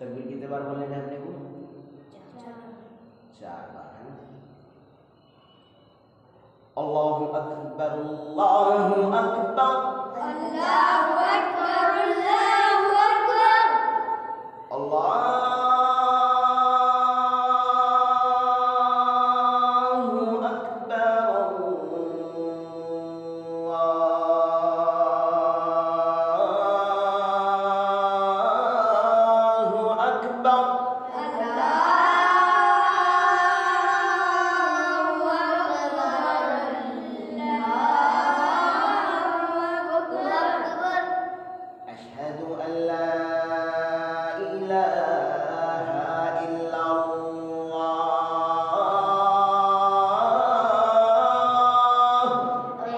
तकबीर कितने बार बोलने का अपने को? 4 बार है ना। अल्लाहु अकबर अल्लाहु अकबर अल्लाहु अकबर अल्लाहु अकबर अल्लाहु अकबर अल्लाहु अकबर। अशहदु अल्ला इलाहा इल्लल्लाह।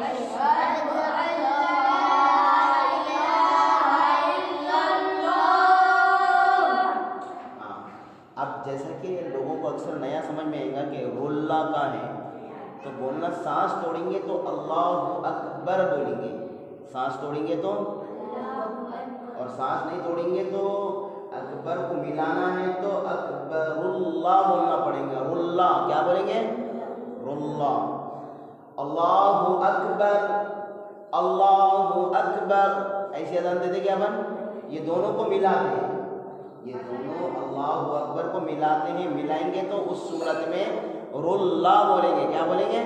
अशहदु अल्ला इलाहा इल्लल्लाह। हाँ, अब जैसा कि लोगों को अक्सर नया समझ में आएगा कि रुल्ला का है, तो बोलना सांस तोड़ेंगे तो अल्लाहु अकबर बोलेंगे, सांस तोड़ेंगे तो, और सांस नहीं तोड़ेंगे तो अकबर को मिलाना है तो अकबरुल्लाह बोलना पड़ेगा। रुल्ला क्या बोलेंगे? रुल्ला। अल्लाहु अकबर अल्लाहु अकबर ऐसे अजान देते क्या अपन? ये दोनों को मिलाते हैं, ये दोनों अल्लाहु अकबर को मिलाते हैं, मिलाएंगे तो उस सूरत में रुल्ला बोलेंगे। क्या बोलेंगे?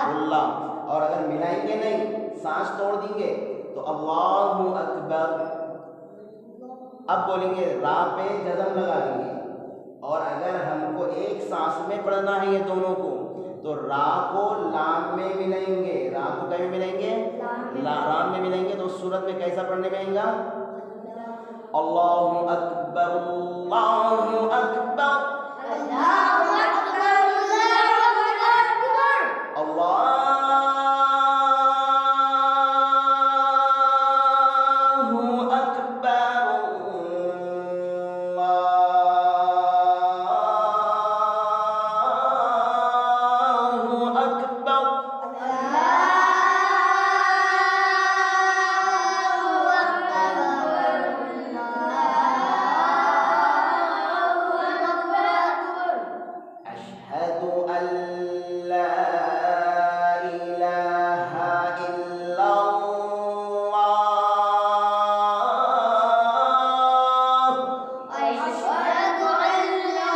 रुल्ला। और अगर मिलाएंगे नहीं, सांस तोड़ देंगे तो अल्लाहु अकबर। अब बोलेंगे रा पे जज़म लगा देंगे, और अगर हमको एक सांस में पढ़ना है ये दोनों को, तो रा को लाम में मिलाएंगे। रा को क्या में मिलाएंगे? राम में मिलाएंगे तो उस सूरत में कैसा पढ़ने में आएगा? अल्लाहु अकबर अल्लाहु अकबर अल्लाहु अकबर अल्लाहु अकबर अल्लाहु अकबर अल्लाहु अकबर। अशहदु अल्ला इलाहा इल्लल्लाह। अशहदु अल्ला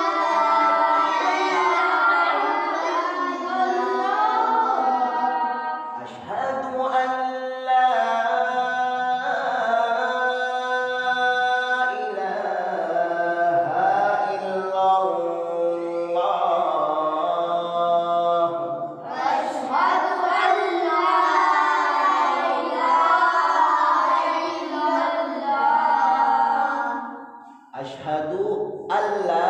अशहदु अल्ला इलाहा इल्लल्लाह। अशहदु अल्ला इलाहा इल्लल्लाह। अशहदु अल्ला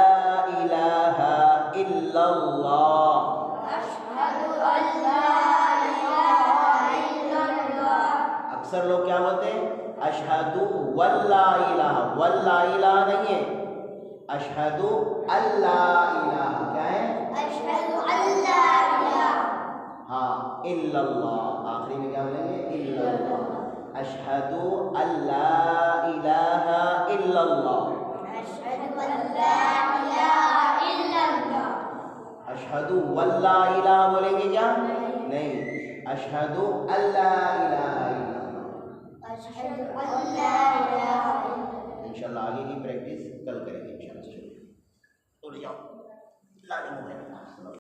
इलाहा इल्लल्लाह। अशहदु अल्ला इलाहा इल्लल्लाह। अक्सर लोग क्या बोलते हैं? अशहदु वल्ला इलाहा, वल्ला इलाहा नहीं है, अशहदु अल्ला इलाहा। क्या है? अशहदु अल्ला इलाहा हाँ, इल्लल्लाह। आखिरी में क्या बोलेंगे? इल्लल्लाह। अशहदु अल्ला इलाहा इल्लल्लाह। अशहदु अल्ला इलाहा इल्लल्लाह। अशहदु वल्ला इलाहा बोलेंगे क्या? नहीं, अशहदु अल्ला इलाहा इल्लल्लाह। अशहदु अल्ला इलाहा इल्लल्लाह। इंशाल्लाह आगे की प्रैक्टिस कल करेंगे इंशाल्लाह। तो